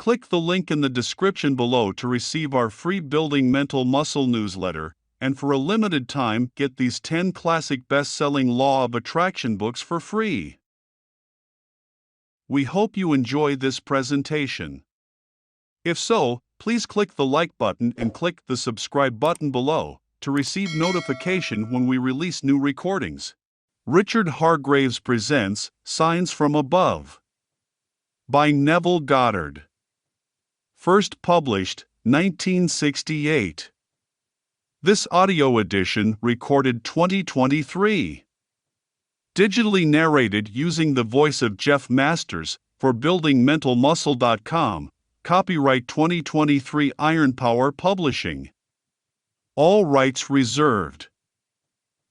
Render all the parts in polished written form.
click the link in the description below to receive our free Building Mental Muscle newsletter, and for a limited time get these 10 classic best-selling Law of Attraction books for free. We hope you enjoy this presentation. If so, please click the like button and click the subscribe button below to receive notification when we release new recordings. Richard Hargraves presents Signs from Above by Neville Goddard. First published 1968. This audio edition recorded 2023. Digitally narrated using the voice of Jeff Masters for buildingmentalmuscle.com. Copyright 2023 Iron Power Publishing. All rights reserved.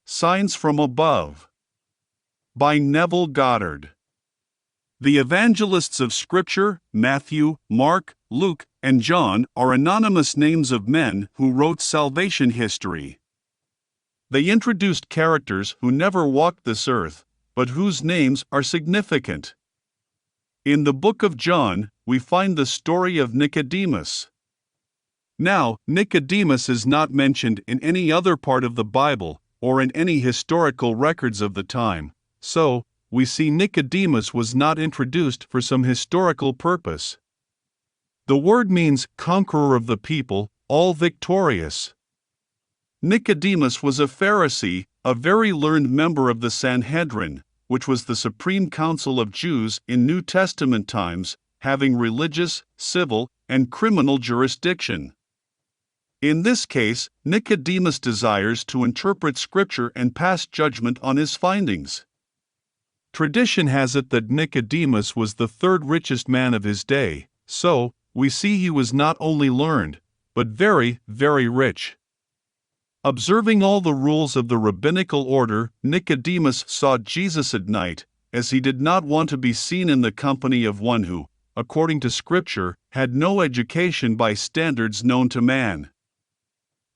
Signs from Above by Neville Goddard. The evangelists of Scripture, Matthew, Mark, Luke, and John, are anonymous names of men who wrote salvation history. They introduced characters who never walked this earth, but whose names are significant. In the book of John, we find the story of Nicodemus. Now, Nicodemus is not mentioned in any other part of the Bible or in any historical records of the time, so we see Nicodemus was not introduced for some historical purpose. The word means conqueror of the people, all victorious. Nicodemus was a Pharisee, a very learned member of the Sanhedrin, which was the supreme council of Jews in New Testament times, having religious, civil, and criminal jurisdiction. In this case, Nicodemus desires to interpret Scripture and pass judgment on his findings. Tradition has it that Nicodemus was the third richest man of his day, so we see he was not only learned, but very, very rich. Observing all the rules of the rabbinical order, Nicodemus sought Jesus at night, as he did not want to be seen in the company of one who, according to Scripture, had no education by standards known to man.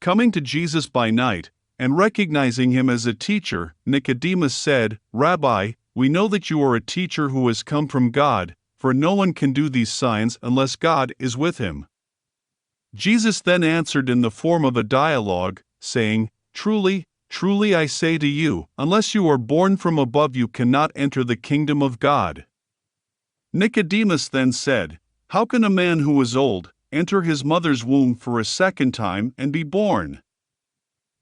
Coming to Jesus by night, and recognizing him as a teacher, Nicodemus said, "Rabbi, we know that you are a teacher who has come from God, for no one can do these signs unless God is with him." Jesus then answered in the form of a dialogue, saying, "Truly, truly I say to you, unless you are born from above you cannot enter the kingdom of God." Nicodemus then said, "How can a man who is old enter his mother's womb for a second time and be born?"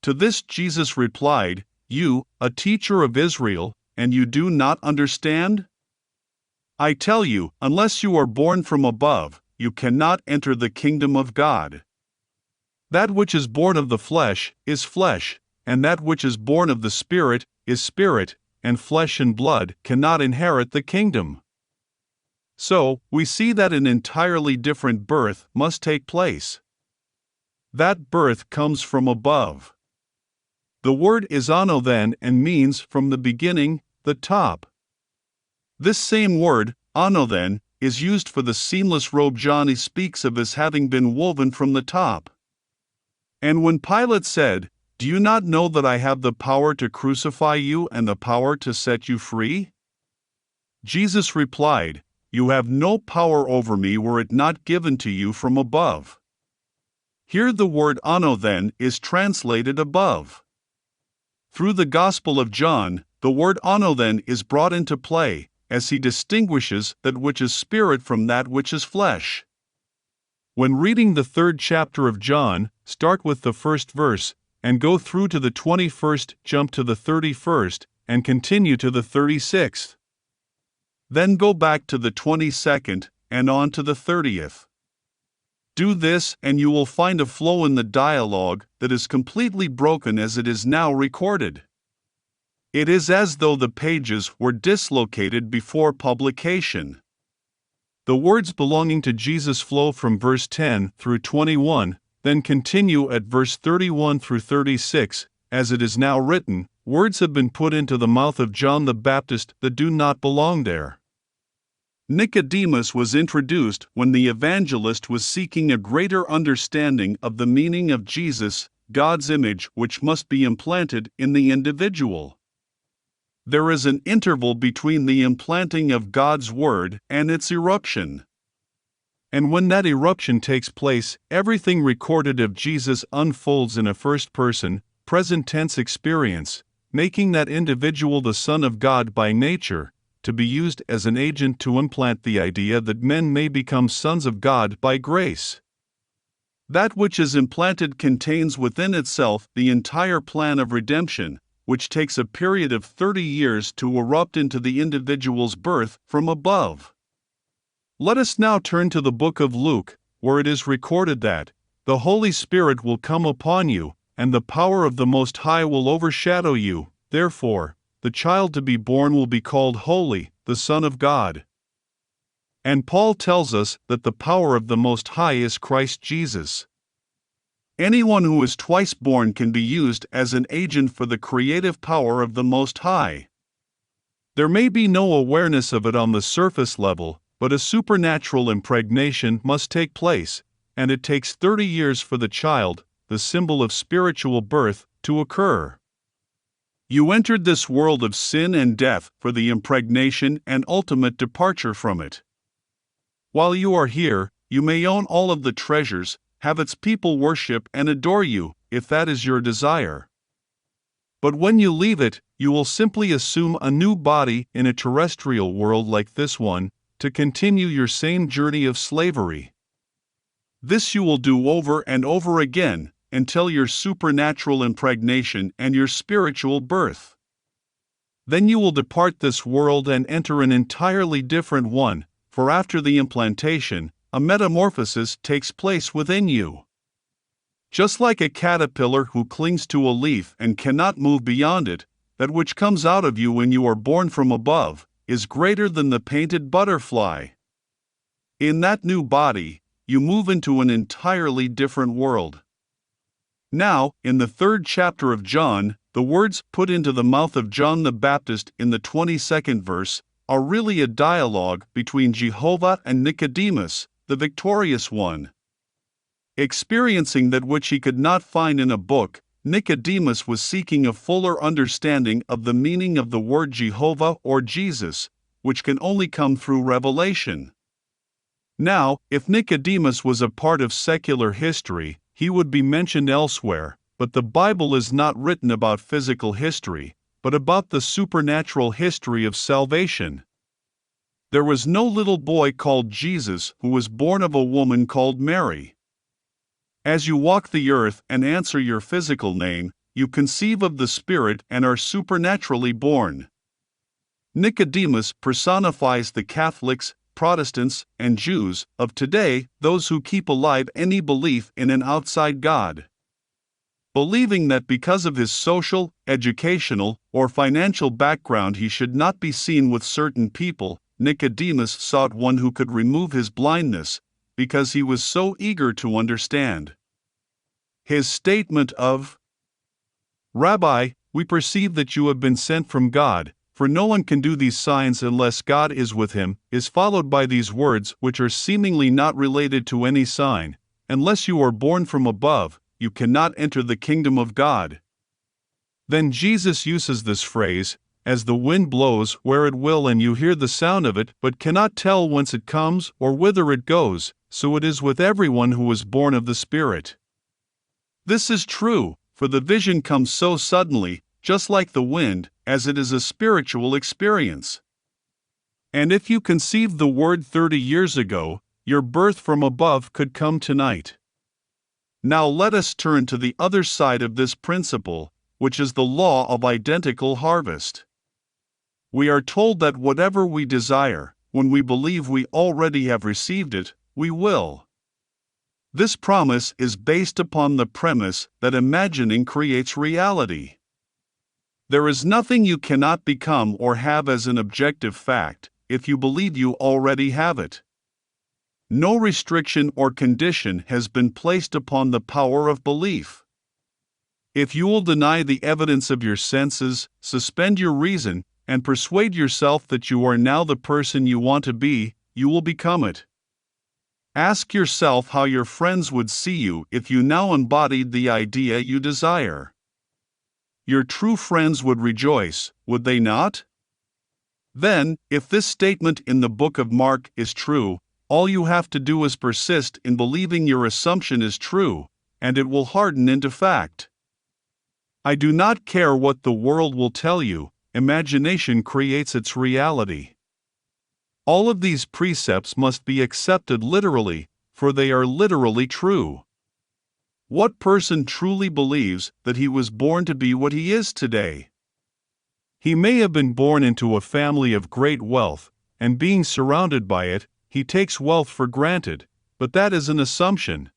To this Jesus replied, "You, a teacher of Israel, and you do not understand? I tell you, unless you are born from above, you cannot enter the kingdom of God. That which is born of the flesh is flesh, and that which is born of the Spirit is spirit, and flesh and blood cannot inherit the kingdom." So, we see that an entirely different birth must take place. That birth comes from above. The word is ano then and means from the beginning, the top. This same word, ano then, is used for the seamless robe John speaks of as having been woven from the top. And when Pilate said, "Do you not know that I have the power to crucify you and the power to set you free?" Jesus replied, "You have no power over me were it not given to you from above." Here the word ano then is translated above. Through the Gospel of John, the word ano then is brought into play, as he distinguishes that which is spirit from that which is flesh. When reading the 3rd chapter of John, start with the 1st verse, and go through to the 21st, jump to the 31st, and continue to the 36th. Then go back to the 22nd, and on to the 30th. Do this and you will find a flow in the dialogue that is completely broken as it is now recorded. It is as though the pages were dislocated before publication. The words belonging to Jesus flow from verse 10 through 21, then continue at verse 31 through 36, as it is now written, "Words have been put into the mouth of John the Baptist that do not belong there." Nicodemus was introduced when the evangelist was seeking a greater understanding of the meaning of Jesus, God's image which must be implanted in the individual. There is an interval between the implanting of God's Word and its eruption. And when that eruption takes place, everything recorded of Jesus unfolds in a first-person, present-tense experience, making that individual the Son of God by nature, to be used as an agent to implant the idea that men may become sons of God by grace. That which is implanted contains within itself the entire plan of redemption, which takes a period of 30 years to erupt into the individual's birth from above. Let us now turn to the book of Luke, where it is recorded that the Holy Spirit will come upon you, and the power of the Most High will overshadow you. Therefore, the child to be born will be called Holy, the Son of God. And Paul tells us that the power of the Most High is Christ Jesus. Anyone who is twice born can be used as an agent for the creative power of the Most High. There may be no awareness of it on the surface level, but a supernatural impregnation must take place, and it takes 30 years for the child, the symbol of spiritual birth, to occur. You entered this world of sin and death for the impregnation and ultimate departure from it. While you are here, you may own all of the treasures, have its people worship and adore you, if that is your desire. But when you leave it, you will simply assume a new body in a terrestrial world like this one, to continue your same journey of slavery. This you will do over and over again, until your supernatural impregnation and your spiritual birth. Then you will depart this world and enter an entirely different one, for after the implantation, a metamorphosis takes place within you. Just like a caterpillar who clings to a leaf and cannot move beyond it, that which comes out of you when you are born from above is greater than the painted butterfly. In that new body, you move into an entirely different world. Now, in the 3rd chapter of John, the words put into the mouth of John the Baptist in the 22nd verse are really a dialogue between Jehovah and Nicodemus, the victorious one. Experiencing that which he could not find in a book, Nicodemus was seeking a fuller understanding of the meaning of the word Jehovah or Jesus, which can only come through revelation. Now, if Nicodemus was a part of secular history, he would be mentioned elsewhere, but the Bible is not written about physical history, but about the supernatural history of salvation. There was no little boy called Jesus who was born of a woman called Mary. As you walk the earth and answer your physical name, you conceive of the Spirit and are supernaturally born. Nicodemus personifies the Catholics, Protestants, and Jews of today, those who keep alive any belief in an outside God. Believing that because of his social, educational, or financial background he should not be seen with certain people, Nicodemus sought one who could remove his blindness, because he was so eager to understand. His statement of, "Rabbi, we perceive that you have been sent from God, for no one can do these signs unless God is with him," is followed by these words which are seemingly not related to any sign: "Unless you are born from above, you cannot enter the kingdom of God." Then Jesus uses this phrase, "As the wind blows where it will and you hear the sound of it, but cannot tell whence it comes or whither it goes, so it is with everyone who is born of the Spirit." This is true, for the vision comes so suddenly, just like the wind, as it is a spiritual experience. And if you conceived the word 30 years ago, your birth from above could come tonight. Now let us turn to the other side of this principle, which is the law of identical harvest. We are told that whatever we desire, when we believe we already have received it, we will. This promise is based upon the premise that imagining creates reality. There is nothing you cannot become or have as an objective fact, if you believe you already have it. No restriction or condition has been placed upon the power of belief. If you will deny the evidence of your senses, suspend your reason, and persuade yourself that you are now the person you want to be, you will become it. Ask yourself how your friends would see you if you now embodied the idea you desire. Your true friends would rejoice, would they not? Then, if this statement in the book of Mark is true, All you have to do is persist in believing your assumption is true, and it will harden into fact. I do not care what the world will tell you, imagination creates its reality. All of these precepts must be accepted literally, for they are literally true. What person truly believes that he was born to be what he is today? He may have been born into a family of great wealth, and being surrounded by it, he takes wealth for granted, but that is an assumption.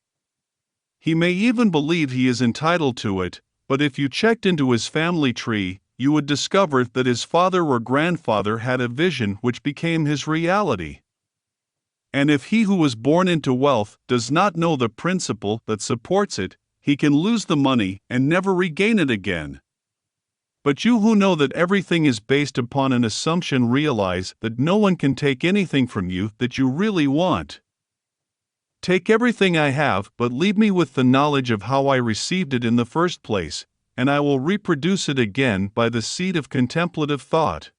He may even believe he is entitled to it, but if you checked into his family tree, you would discover that his father or grandfather had a vision which became his reality. And if he who was born into wealth does not know the principle that supports it, he can lose the money and never regain it again. But you who know that everything is based upon an assumption realize that no one can take anything from you that you really want. Take everything I have, but leave me with the knowledge of how I received it in the first place, and I will reproduce it again by the seed of contemplative thought.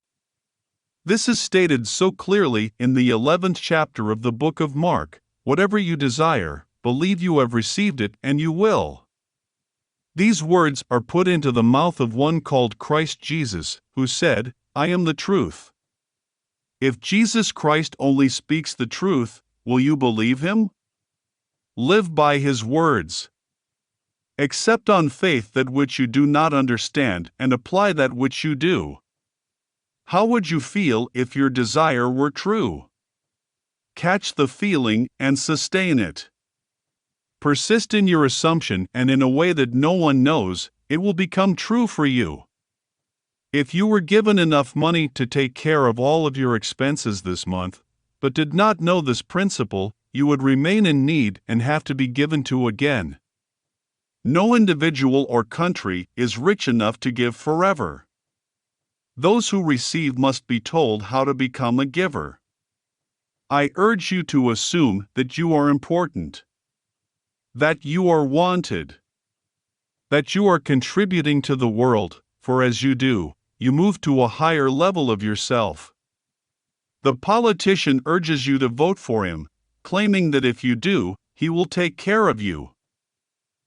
This is stated so clearly in the 11th chapter of the book of Mark: whatever you desire, believe you have received it and you will. These words are put into the mouth of one called Christ Jesus, who said, I am the truth. If Jesus Christ only speaks the truth, will you believe him? Live by his words. Accept on faith that which you do not understand and apply that which you do. How would you feel if your desire were true? Catch the feeling and sustain it. Persist in your assumption, and in a way that no one knows, it will become true for you. If you were given enough money to take care of all of your expenses this month, but did not know this principle, you would remain in need and have to be given to again. No individual or country is rich enough to give forever. Those who receive must be told how to become a giver. I urge you to assume that you are important, that you are wanted, that you are contributing to the world, for as you do, you move to a higher level of yourself. The politician urges you to vote for him, claiming that if you do, he will take care of you.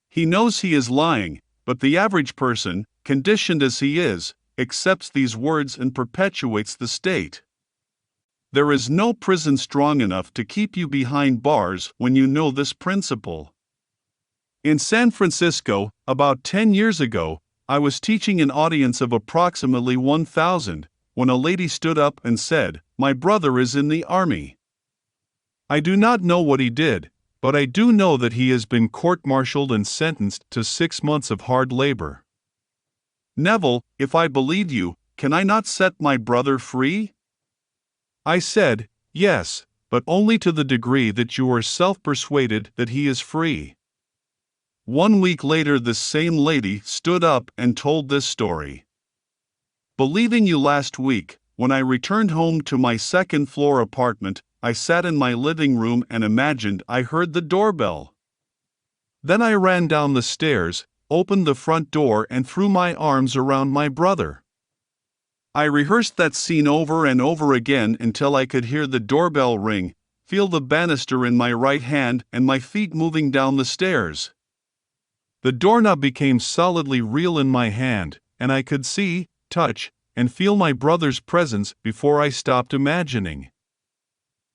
He knows he is lying, but the average person, conditioned as he is, accepts these words and perpetuates the state. There is no prison strong enough to keep you behind bars when you know this principle. In San Francisco, about 10 years ago, I was teaching an audience of approximately 1,000 when a lady stood up and said, "My brother is in the army." I do not know what he did, but I do know that he has been court-martialed and sentenced to 6 months of hard labor. Neville, if I believe you, can I not set my brother free? I said, yes, but only to the degree that you are self-persuaded that he is free. 1 week later, this same lady stood up and told this story. Believing you last week, when I returned home to my second-floor apartment, I sat in my living room and imagined I heard the doorbell. Then I ran down the stairs, opened the front door and threw my arms around my brother. I rehearsed that scene over and over again until I could hear the doorbell ring, feel the banister in my right hand and my feet moving down the stairs. The doorknob became solidly real in my hand, and I could see, touch, and feel my brother's presence before I stopped imagining.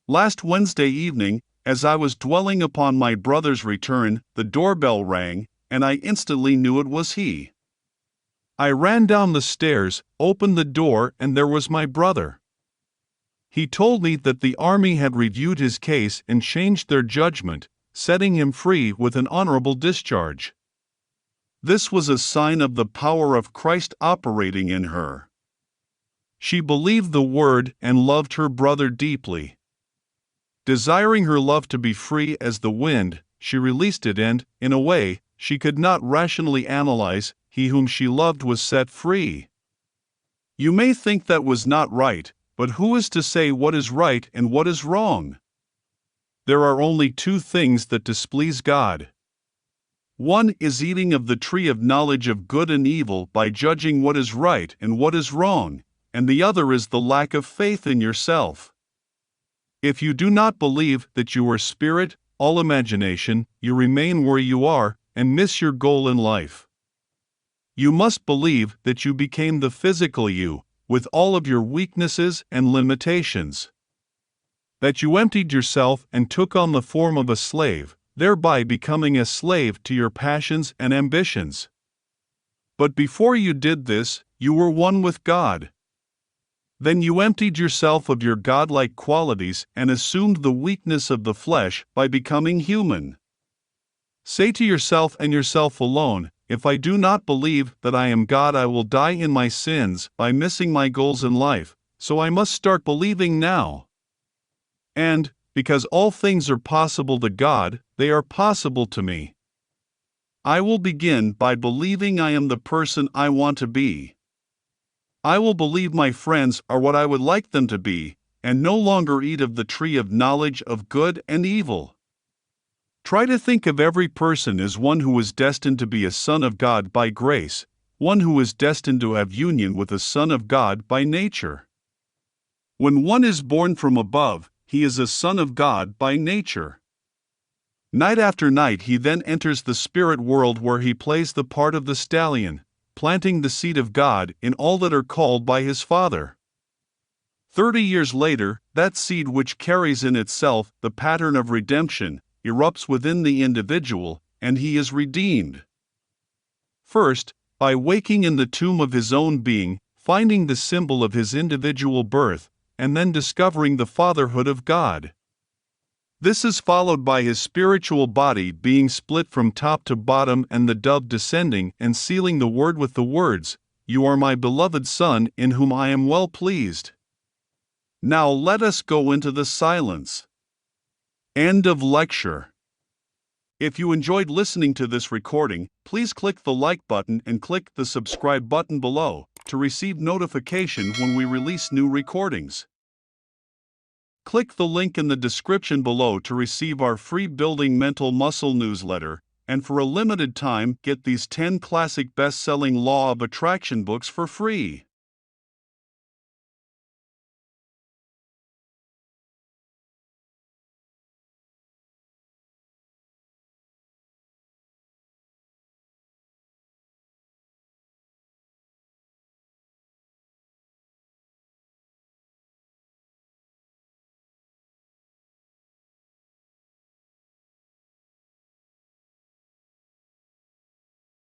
Last Wednesday evening, as I was dwelling upon my brother's return, the doorbell rang, and I instantly knew it was he. I ran down the stairs, opened the door, and there was my brother. He told me that the army had reviewed his case and changed their judgment, setting him free with an honorable discharge. This was a sign of the power of Christ operating in her. She believed the word and loved her brother deeply. Desiring her love to be free as the wind, she released it and, in a way, she could not rationally analyze, he whom she loved was set free. You may think that was not right, but who is to say what is right and what is wrong? There are only 2 things that displease God. One is eating of the tree of knowledge of good and evil by judging what is right and what is wrong, and the other is the lack of faith in yourself. If you do not believe that you are spirit, all imagination, you remain where you are and miss your goal in life. You must believe that you became the physical you, with all of your weaknesses and limitations. That you emptied yourself and took on the form of a slave, thereby becoming a slave to your passions and ambitions. But before you did this, you were one with God. Then you emptied yourself of your godlike qualities and assumed the weakness of the flesh by becoming human. Say to yourself and yourself alone, if I do not believe that I am God, I will die in my sins by missing my goals in life, so I must start believing now. And, because all things are possible to God, they are possible to me. I will begin by believing I am the person I want to be. I will believe my friends are what I would like them to be, and no longer eat of the tree of knowledge of good and evil. Try to think of every person as one who is destined to be a son of God by grace, one who is destined to have union with a son of God by nature. When one is born from above, he is a son of God by nature. Night after night he then enters the spirit world where he plays the part of the stallion, planting the seed of God in all that are called by his Father. 30 years later, that seed which carries in itself the pattern of redemption erupts within the individual, and he is redeemed. First, by waking in the tomb of his own being, finding the symbol of his individual birth, and then discovering the fatherhood of God. This is followed by his spiritual body being split from top to bottom and the dove descending and sealing the word with the words, "You are my beloved Son, in whom I am well pleased." Now let us go into the silence. End of lecture. If you enjoyed listening to this recording, please click the like button and click the subscribe button below to receive notification when we release new recordings. Click the link in the description below to receive our free Building Mental Muscle newsletter, and for a limited time get these 10 classic best-selling Law of Attraction books for free.